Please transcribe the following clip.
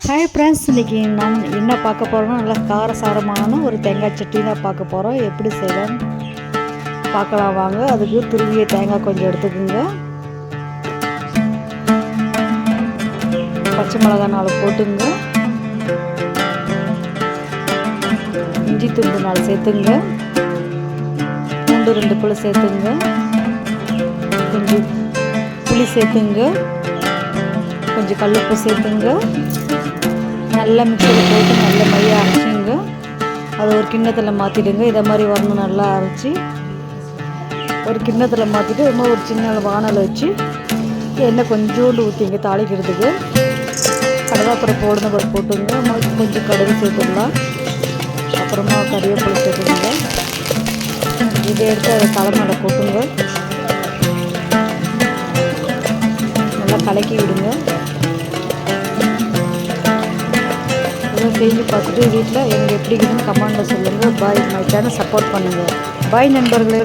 Hi friends, இன்றைக்கி நாம் என்ன பார்க்க போகிறோம்னா நல்லா காரசாரமான ஒரு தேங்காய் சட்னி தான் பார்க்க போகிறோம். எப்படி செய்யலாம் பார்க்கலாம் வாங்க. அதுக்கு துருவிய தேங்காய் கொஞ்சம் எடுத்துக்கோங்க. பச்சை மிளகாய் 4 போட்டுங்க. இஞ்சி துண்டு 4 சேர்த்துங்க. பூண்டு 2 பல்லு சேர்த்துங்க. கொஞ்சம் புளி சேர்த்துங்க. கொஞ்சம் கல்லுப்பு சேர்த்துங்க. நல்லா மிக்சியில் போட்டு நல்லா மையாக அரைச்சிங்க. அதை ஒரு கிண்ணத்தில் மாற்றிடுங்க. இதை மாதிரி வரணும். நல்லா அரைச்சி ஒரு கிண்ணத்தில் மாற்றிட்டு இன்னும் ஒரு சின்ன வானல் வச்சு எண்ணெய் கொஞ்சோண்டு ஊற்றிங்க தாளிக்கிறதுக்கு. கடலைப்பருப்பு போடுன போட்டுங்க. கொஞ்சம் கடுகு சேர்த்துடலாம். அப்புறமா கறிவேப்பிலை சேர்த்துங்க. இதை எடுத்து அதை தலைமையில போட்டுங்க. நல்லா கலக்கி விடுங்க. செஞ்சு பார்த்துட்டு வீட்டில் எனக்கு எப்படி இருக்குதுன்னு கமெண்டில் சொல்லுங்கள். பாய், மை சேனல் சப்போர்ட் பண்ணுங்கள். பாய் நண்பர்களே.